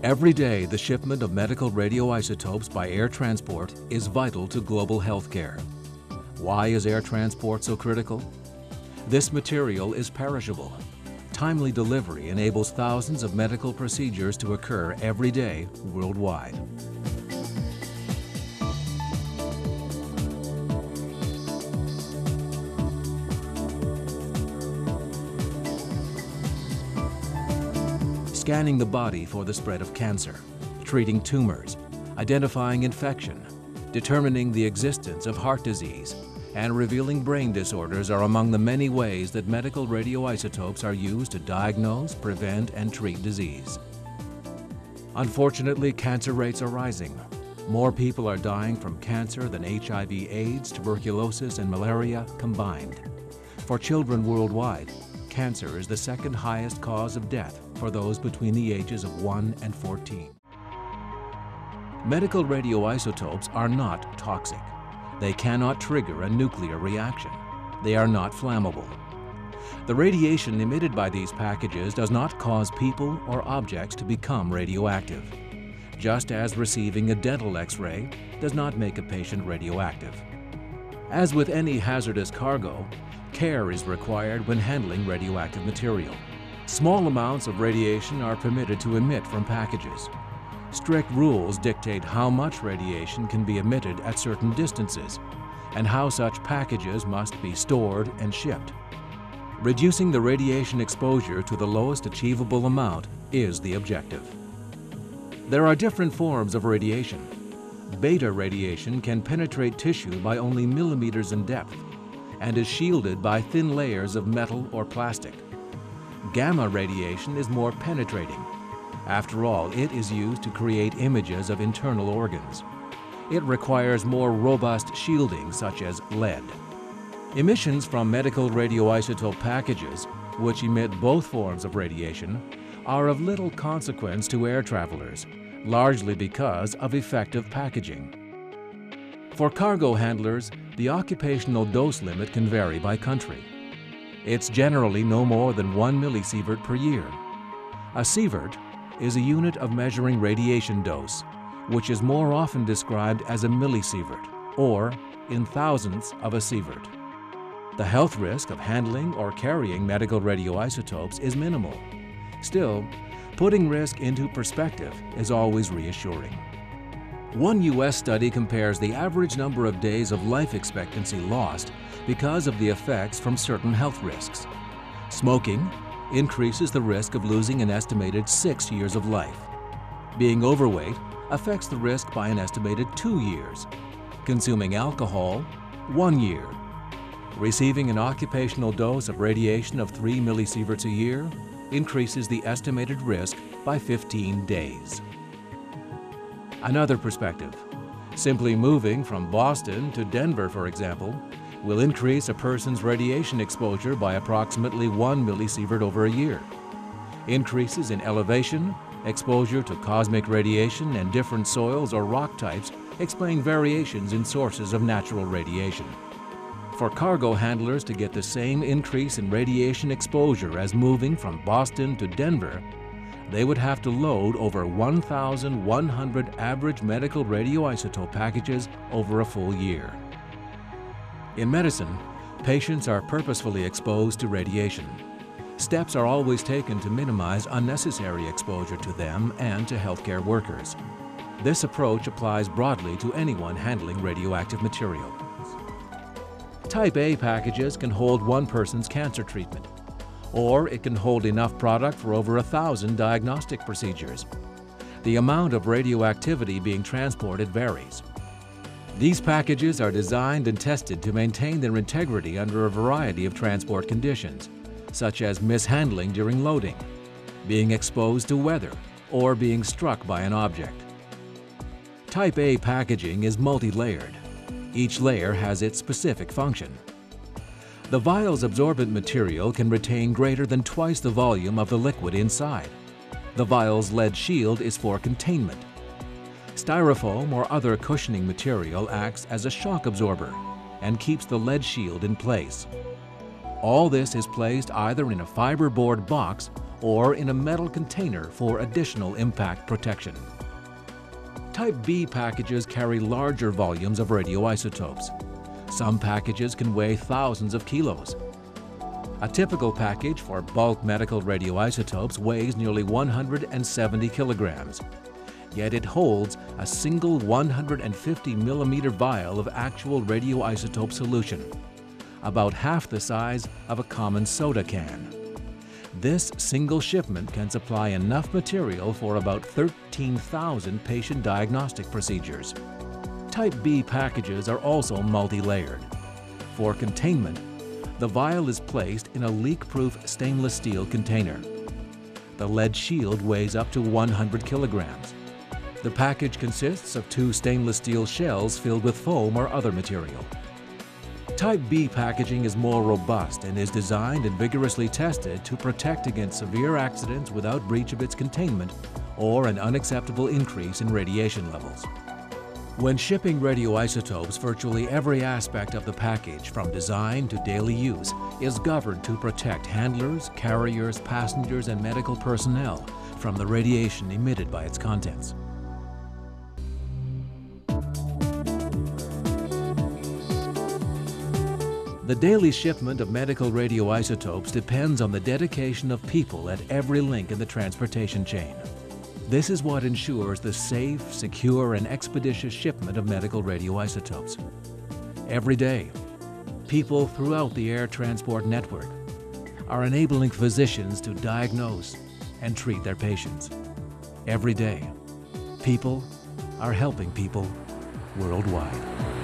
Every day, the shipment of medical radioisotopes by air transport is vital to global health care. Why is air transport so critical? This material is perishable. Timely delivery enables thousands of medical procedures to occur every day worldwide. Scanning the body for the spread of cancer, treating tumors, identifying infection, determining the existence of heart disease, and revealing brain disorders are among the many ways that medical radioisotopes are used to diagnose, prevent, and treat disease. Unfortunately, cancer rates are rising. More people are dying from cancer than HIV/AIDS, tuberculosis, and malaria combined. For children worldwide, cancer is the second highest cause of death for those between the ages of 1 and 14. Medical radioisotopes are not toxic. They cannot trigger a nuclear reaction. They are not flammable. The radiation emitted by these packages does not cause people or objects to become radioactive, just as receiving a dental X-ray does not make a patient radioactive. As with any hazardous cargo, care is required when handling radioactive material. Small amounts of radiation are permitted to emit from packages. Strict rules dictate how much radiation can be emitted at certain distances and how such packages must be stored and shipped. Reducing the radiation exposure to the lowest achievable amount is the objective. There are different forms of radiation. Beta radiation can penetrate tissue by only millimeters in depth and is shielded by thin layers of metal or plastic. Gamma radiation is more penetrating. After all, it is used to create images of internal organs. It requires more robust shielding, such as lead. Emissions from medical radioisotope packages, which emit both forms of radiation, are of little consequence to air travelers, largely because of effective packaging. For cargo handlers, the occupational dose limit can vary by country. It's generally no more than 1 millisievert per year. A sievert is a unit of measuring radiation dose, which is more often described as a millisievert, or in thousandths of a sievert. The health risk of handling or carrying medical radioisotopes is minimal. Still, putting risk into perspective is always reassuring. One U.S. study compares the average number of days of life expectancy lost because of the effects from certain health risks. Smoking increases the risk of losing an estimated 6 years of life. Being overweight affects the risk by an estimated 2 years. Consuming alcohol, 1 year. Receiving an occupational dose of radiation of 3 millisieverts a year increases the estimated risk by 15 days. Another perspective. Simply moving from Boston to Denver, for example, will increase a person's radiation exposure by approximately 1 millisievert over a year. Increases in elevation, exposure to cosmic radiation, and different soils or rock types explain variations in sources of natural radiation. For cargo handlers to get the same increase in radiation exposure as moving from Boston to Denver, they would have to load over 1,100 average medical radioisotope packages over a full year. In medicine, patients are purposefully exposed to radiation. Steps are always taken to minimize unnecessary exposure to them and to healthcare workers. This approach applies broadly to anyone handling radioactive material. Type A packages can hold one person's cancer treatment, or it can hold enough product for over 1,000 diagnostic procedures. The amount of radioactivity being transported varies. These packages are designed and tested to maintain their integrity under a variety of transport conditions, such as mishandling during loading, being exposed to weather, or being struck by an object. Type A packaging is multi-layered. Each layer has its specific function. The vial's absorbent material can retain greater than twice the volume of the liquid inside. The vial's lead shield is for containment. Styrofoam or other cushioning material acts as a shock absorber and keeps the lead shield in place. All this is placed either in a fiberboard box or in a metal container for additional impact protection. Type B packages carry larger volumes of radioisotopes. Some packages can weigh thousands of kilos. A typical package for bulk medical radioisotopes weighs nearly 170 kilograms. Yet it holds a single 150 millimeter vial of actual radioisotope solution, about half the size of a common soda can. This single shipment can supply enough material for about 13,000 patient diagnostic procedures. Type B packages are also multi-layered. For containment, the vial is placed in a leak-proof stainless steel container. The lead shield weighs up to 100 kilograms. The package consists of 2 stainless steel shells filled with foam or other material. Type B packaging is more robust and is designed and vigorously tested to protect against severe accidents without breach of its containment or an unacceptable increase in radiation levels. When shipping radioisotopes, virtually every aspect of the package, from design to daily use, is governed to protect handlers, carriers, passengers, and medical personnel from the radiation emitted by its contents. The daily shipment of medical radioisotopes depends on the dedication of people at every link in the transportation chain. This is what ensures the safe, secure, and expeditious shipment of medical radioisotopes. Every day, people throughout the air transport network are enabling physicians to diagnose and treat their patients. Every day, people are helping people worldwide.